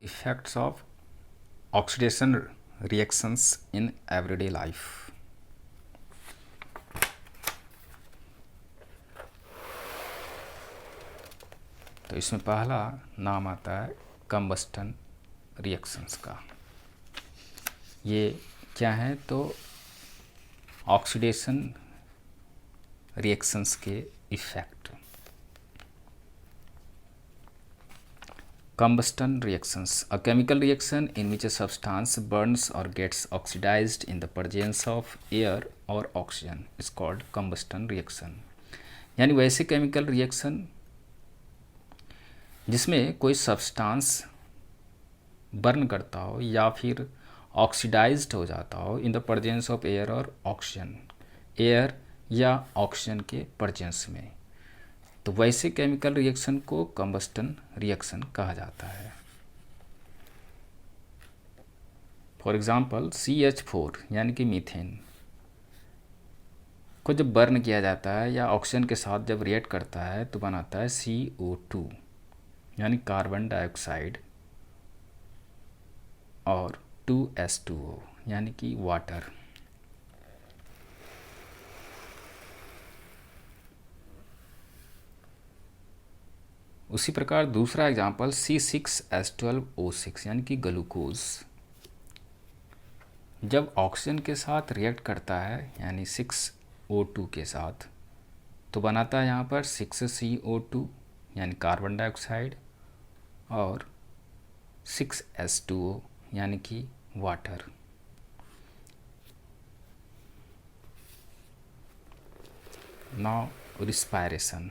Effects of oxidation reactions in everyday life. तो इसमें पहला नाम आता है कंबस्टन रिएक्शंस का। ये क्या है? तो ऑक्सीडेशन रिएक्शंस के effect. Combustion reactions, a chemical reaction in which a substance burns or gets oxidized in the presence of air or oxygen is called combustion reaction। यानी वैसे केमिकल रिएक्शन जिसमें कोई सब्सटेंस बर्न करता हो या फिर oxidised हो जाता हो in the presence of air और ऑक्सीजन, एयर या ऑक्सीजन के प्रेजेंस में, तो वैसे केमिकल रिएक्शन को कंबस्टन रिएक्शन कहा जाता है। फॉर एग्जांपल CH4 यानी कि मीथेन को जब बर्न किया जाता है या ऑक्सीजन के साथ जब रिएक्ट करता है तो बनाता है CO2 यानी कार्बन डाइऑक्साइड और 2H2O यानी कि वाटर। उसी प्रकार दूसरा एग्जांपल C6H12O6 यानी कि ग्लूकोज जब ऑक्सीजन के साथ रिएक्ट करता है यानी 6O2 के साथ तो बनाता है यहाँ पर 6CO2 यानी कार्बन डाइऑक्साइड और 6H2O यानी कि water. Now respiration.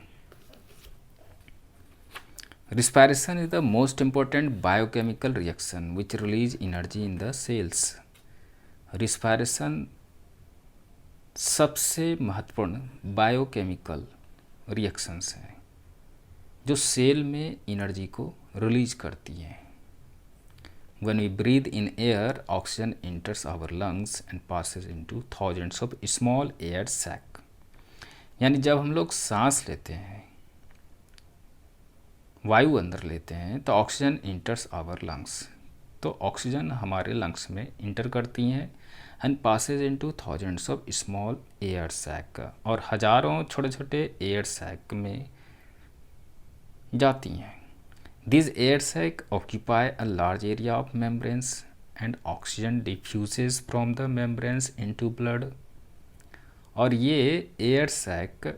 Respiration is the most important biochemical reaction which release energy in the cells। Respiration सबसे महत्वपूर्ण बायोकेमिकल रिएक्शंस हैं जो सेल में एनर्जी को रिलीज करती हैं। When we breathe in air, oxygen enters our lungs and passes into thousands of small air sac। यानी जब हम लोग सांस लेते हैं, वायु अंदर लेते हैं तो ऑक्सीजन इंटर्स आवर लंग्स, तो ऑक्सीजन हमारे लंग्स में इंटर करती हैं and passes into thousands of small air sac, और हजारों छोटे छोटे एयर सैक में जाती हैं। This air sac occupy a large area of membranes and oxygen diffuses from the membranes into blood. और ये air sac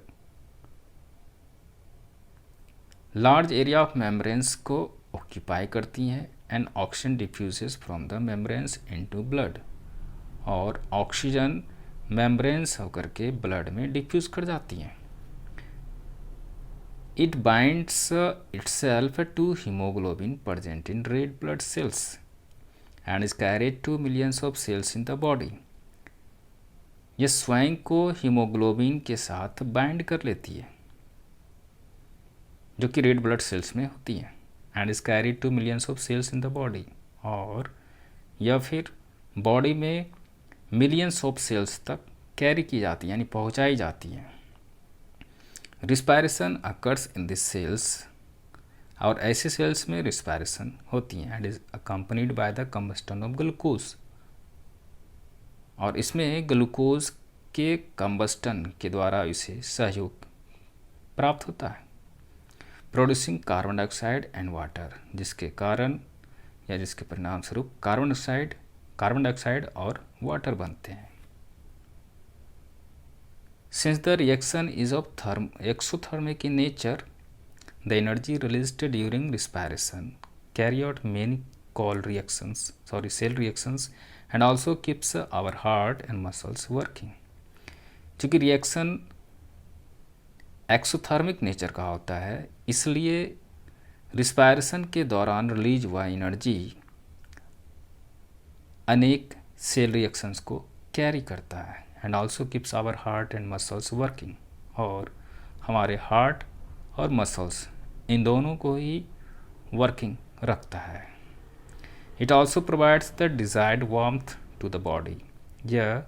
large area of membranes को ऑक्यूपाई करती हैं and oxygen diffuses from the membranes into blood, और oxygen membranes होकर के blood में diffuse कर जाती हैं। It binds itself to haemoglobin present in red blood cells and is carried to millions of cells in the body. यह स्वयं को हीमोग्लोबिन के साथ बाइंड कर लेती है जो कि रेड ब्लड सेल्स में होती हैं and is carried to millions of cells in the body, और या फिर बॉडी में मिलियंस ऑफ सेल्स तक कैरी की जाती है यानी पहुंचाई जाती हैं। Respiration occurs in this cells, और ऐसे सेल्स में रिस्पायरेशन होती हैं and is accompanied by the combustion of glucose, और इसमें ग्लूकोज के कंबस्टन के द्वारा इसे सहयोग प्राप्त होता है, producing carbon dioxide and water, जिसके कारण या जिसके परिणाम स्वरूप कार्बन डाइऑक्साइड और वाटर बनते हैं। Since the reaction is of exothermic in nature, the energy released during respiration carry out many cell reactions and also keeps our heart and muscles working. चूँकि रिएक्शन एक्सोथर्मिक नेचर का होता है, इसलिए respiration के दौरान release हुआ energy अनेक cell reactions को कैरी करता है and also keeps our heart and muscles working, और हमारे हार्ट और मसल्स इन दोनों को ही वर्किंग रखता है। It also provides the desired warmth to the body, यह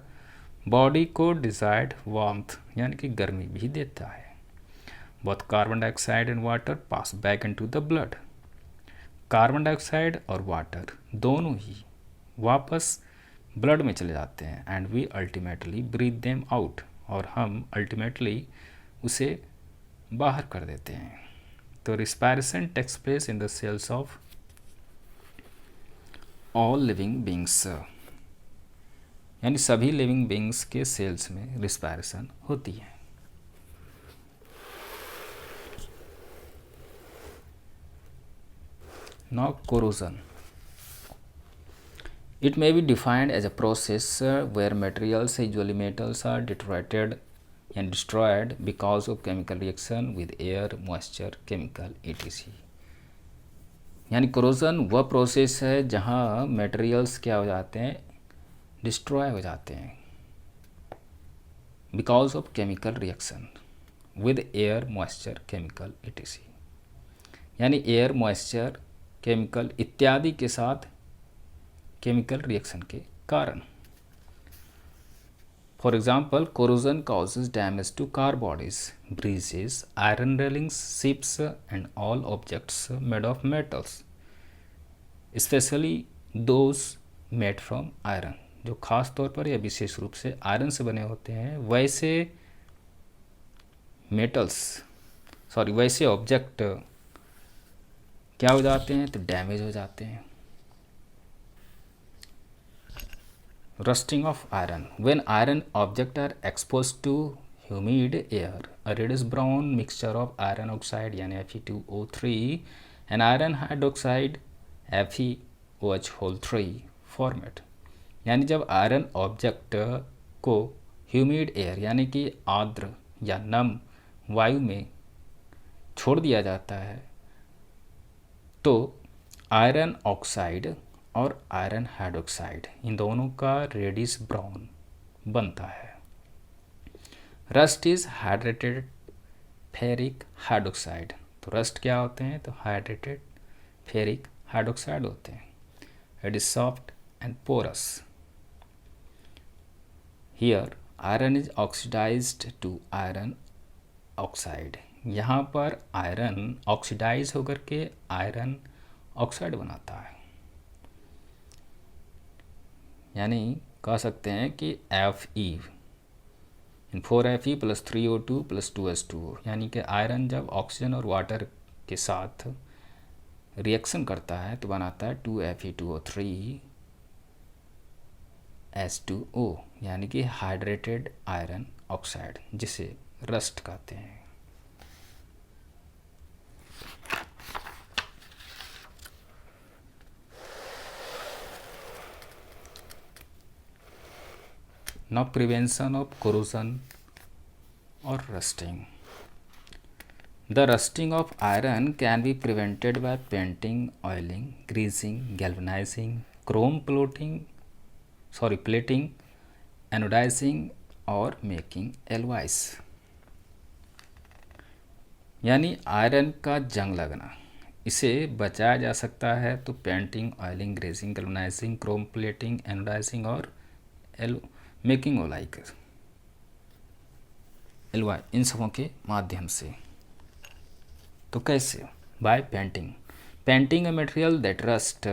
बॉडी को डिजायर्ड वार्मथ यानी कि गर्मी भी देता है। Both carbon dioxide and water pass back into the blood carbon dioxide और वाटर दोनों ही वापस ब्लड में चले जाते हैं and we ultimately breathe them out, और हम अल्टीमेटली उसे बाहर कर देते हैं। तो respiration takes place in the cells of all living beings, यानी सभी लिविंग बींग्स के सेल्स में रिस्पायरेशन होती है। Now corrosion. It may be defined as a process where materials, usually metals, are deteriorated and destroyed because of chemical reaction with air, moisture, chemical etc. यानी corrosion वह process है जहाँ materials क्या हो जाते हैं, डिस्ट्रॉय हो जाते हैं because of chemical reaction with air, moisture, chemical etc. यानी एयर, मॉइस्चर, केमिकल इत्यादि के साथ केमिकल रिएक्शन के कारण। For example, corrosion causes damage to car bodies, bridges, iron railings, ships and all objects made of metals, specially those made from iron, जो खास तौर पर या विशेष रूप से आयरन से बने होते हैं, वैसे ऑब्जेक्ट क्या हो जाते हैं, तो डैमेज हो जाते हैं। Rusting of iron, when iron object are expose to humid air, a reddish brown mixture of iron oxide यानी Fe2O3 and iron hydroxide FeOH3 formed. यानी जब आयरन ऑब्जेक्ट को ह्यूमिड एयर यानी कि आर्द्र या नम वायु में छोड़ दिया जाता है तो आयरन ऑक्साइड और आयरन हाइड्रोक्साइड इन दोनों का रेडिश ब्राउन बनता है। Rust is hydrated ferric hydroxide, तो रस्ट क्या होते हैं, तो हाइड्रेटेड फेरिक हाइड्रोक्साइड होते हैं। It is soft and porous. Here iron is oxidised to iron oxide, यहाँ पर आयरन ऑक्सीडाइज होकर के आयरन ऑक्साइड बनाता है। यानी कह सकते हैं कि Fe 4Fe + 3O2 + 2H2O, यानी कि आयरन जब ऑक्सीजन और वाटर के साथ रिएक्शन करता है तो बनाता है 2Fe2O3 H2O, यानी कि हाइड्रेटेड आयरन ऑक्साइड, जिसे रस्ट कहते हैं। Now prevention of corrosion or rusting. The rusting of iron can be prevented by painting, oiling, greasing, galvanizing, chrome plating, anodizing or making alloys. यानी आयरन का जंग लगना, इसे बचाया जा सकता है तो painting, oiling, greasing, galvanising, chrome plating, anodising और मेकिंग एलॉय, इन सबों के माध्यम से। तो कैसे? By painting a material that rust,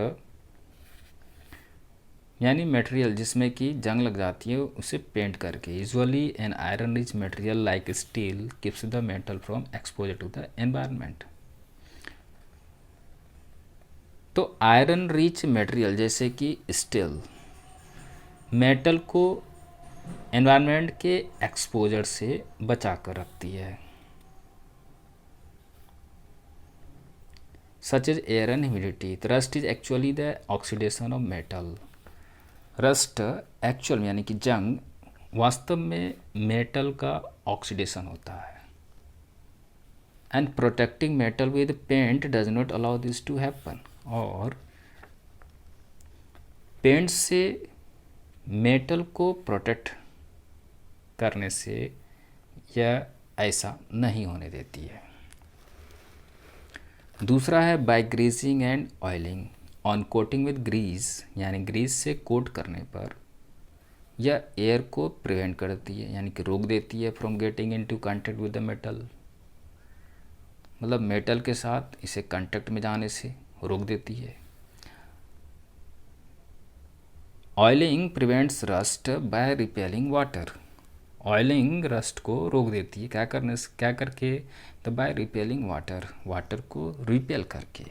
यानी मटेरियल जिसमें कि जंग लग जाती है उसे पेंट करके। Usually an iron rich material like steel keeps the metal from exposure to the environment. तो आयरन रिच मटेरियल जैसे कि स्टील मेटल को एनवायरनमेंट के एक्सपोजर से बचा कर रखती है। Such as air and humidity, rust is actually the oxidation of metal. Rust actual यानी कि जंग वास्तव में मेटल का ऑक्सीडेशन होता है। And protecting metal with paint does not allow this to happen, और पेंट से मेटल को प्रोटेक्ट करने से यह ऐसा नहीं होने देती है। दूसरा है by greasing and oiling. On coating with grease, यानी ग्रीस से कोट करने पर यह एयर को प्रिवेंट करती है, यानी कि रोक देती है from getting into contact with the metal, मतलब मेटल के साथ इसे कांटेक्ट में जाने से रोक देती है। Oiling prevents rust by repelling water. Oiling rust को रोक देती है क्या करके, तो बाय रिपेलिंग वाटर, वाटर को रिपेल करके।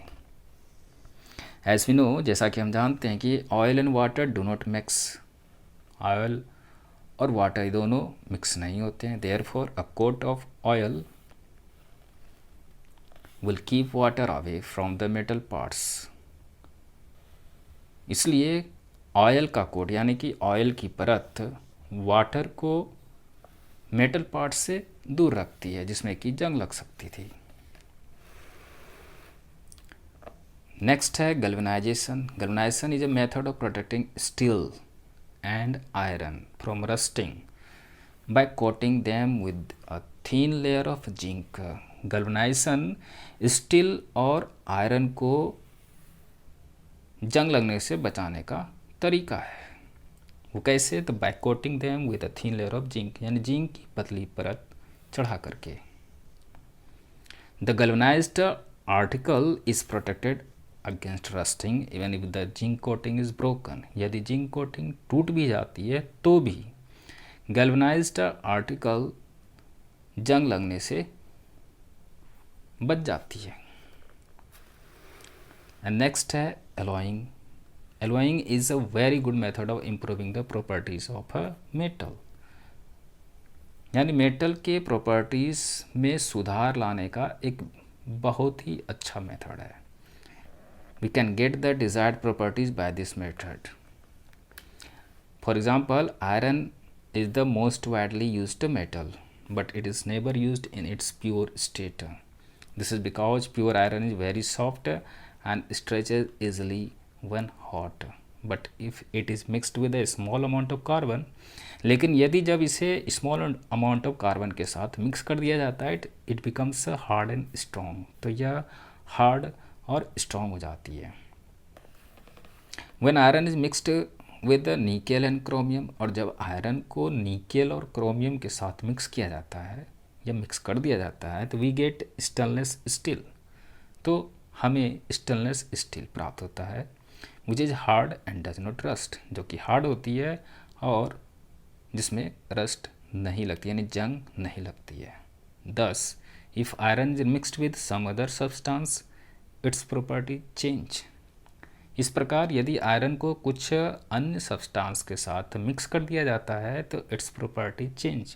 एज वी नो, जैसा कि हम जानते हैं कि oil and water do not mix, oil और वाटर दोनों मिक्स नहीं होते हैं। Therefore a coat of oil will keep water away from the metal parts. इसलिए ऑयल का कोट यानी कि ऑयल की परत वाटर को मेटल पार्ट से दूर रखती है जिसमें कि जंग लग सकती थी। नेक्स्ट है galvanization. Galvanization is a method of protecting steel and iron from rusting by coating them with a thin layer of zinc. Galvanization steel और आयरन को जंग लगने से बचाने का तरीका है। वो कैसे, तो by coating them with a thin layer of zinc, यानी जिंक की पतली परत चढ़ा करके। The galvanised article is protected against rusting even if the zinc coating is broken. यदि जिंक कोटिंग टूट भी जाती है तो भी गैल्वेनाइज्ड आर्टिकल जंग लगने से बच जाती है। एंड नेक्स्ट है alloying. Alloying is a very good method of improving the properties of a metal, यानी मेटल के प्रॉपर्टीज में सुधार लाने का एक बहुत ही अच्छा मेथड है। We can get the desired properties by this method. For example, iron is the most widely used metal, but it is never used in its pure state. This is because pure iron is very soft and stretches easily when hot. But if it is mixed with a small amount of carbon, लेकिन यदि जब इसे small amount of carbon के साथ mix कर दिया जाता है, it becomes hard and strong. तो यह hard और strong हो जाती है। When iron is mixed with nickel and chromium, और जब आयरन को निकेल और क्रोमियम के साथ मिक्स किया जाता है या मिक्स कर दिया जाता है तो वी गेट स्टेनलेस स्टील। तो हमें स्टेनलेस स्टील प्राप्त होता है which is hard and does not rust, जो कि हार्ड होती है और जिसमें रस्ट नहीं लगती यानी जंग नहीं लगती है। Thus if iron is mixed with some other substance its property change. इस प्रकार यदि आयरन को कुछ अन्य सब्सटेंस के साथ मिक्स कर दिया जाता है तो इट्स प्रॉपर्टी चेंज,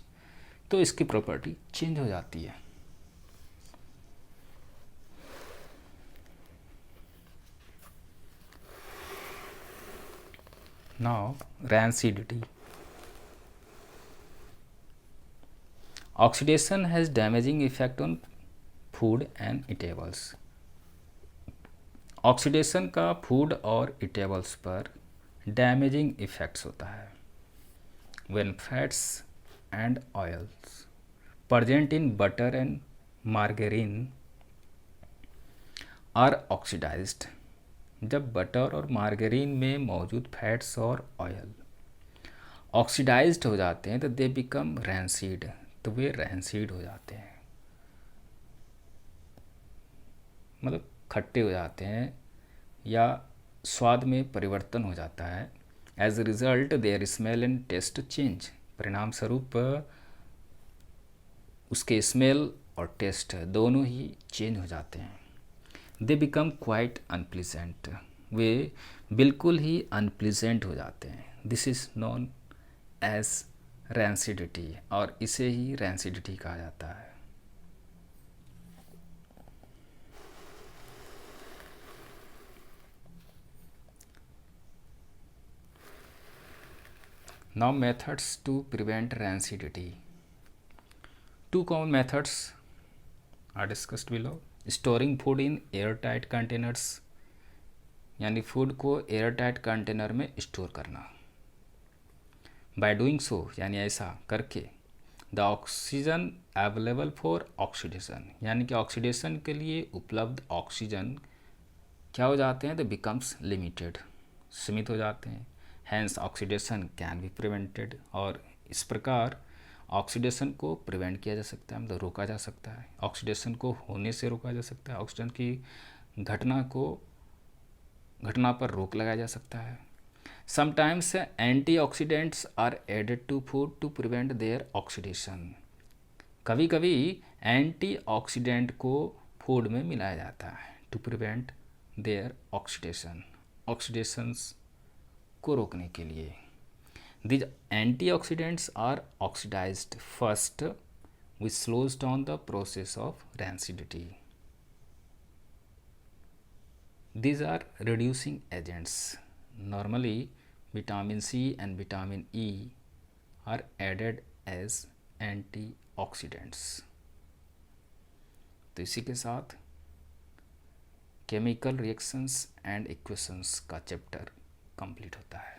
तो इसकी प्रॉपर्टी चेंज हो जाती है। Now rancidity. Oxidation has damaging effect on food and eatables. Oxidation का फूड और ईटेबल्स पर डैमेजिंग इफेक्ट्स होता है। When fats and oils present in butter and margarine are oxidised, जब बटर और मार्गेरीन में मौजूद फैट्स और ऑयल ऑक्सीडाइज्ड हो जाते हैं तो दे बिकम रैंसीड, तो वे रैंसीड हो जाते हैं, मतलब खट्टे हो जाते हैं या स्वाद में परिवर्तन हो जाता है। As a result their smell and taste change, परिणाम स्वरूप उसके स्मेल और टेस्ट दोनों ही चेंज हो जाते हैं। दे बिकम क्वाइट अनप्लीजेंट, वे बिल्कुल ही अनप्लीजेंट हो जाते हैं। This is known as rancidity, और इसे ही रैंसिडिटी कहा जाता है। Now methods to prevent rancidity. Two common methods are discussed below. Storing food in airtight containers, यानी फूड को एयरटाइट कंटेनर में स्टोर करना। By doing so, यानी ऐसा करके the oxygen available for oxidation, यानी कि ऑक्सीडेशन के लिए उपलब्ध ऑक्सीजन क्या हो जाते हैं, तो बिकम्स लिमिटेड, सीमित हो जाते हैं। Hence oxidation can be prevented, और इस प्रकार ऑक्सीडेशन को प्रिवेंट किया जा सकता है, मतलब रोका जा सकता है। ऑक्सीडेशन को होने से रोका जा सकता है, ऑक्सीजन की घटना को घटना पर रोक लगाया जा सकता है। Sometimes antioxidants are added to food to prevent their oxidation. कभी कभी एंटीऑक्सीडेंट को फूड में मिलाया जाता है to prevent their oxidation, oxidations को रोकने के लिए। These antioxidants are oxidized first, which slows down the process of rancidity. These are reducing agents. Normally, vitamin C and vitamin E are added as antioxidants. तो इसी के साथ chemical reactions and equations का chapter complete होता है।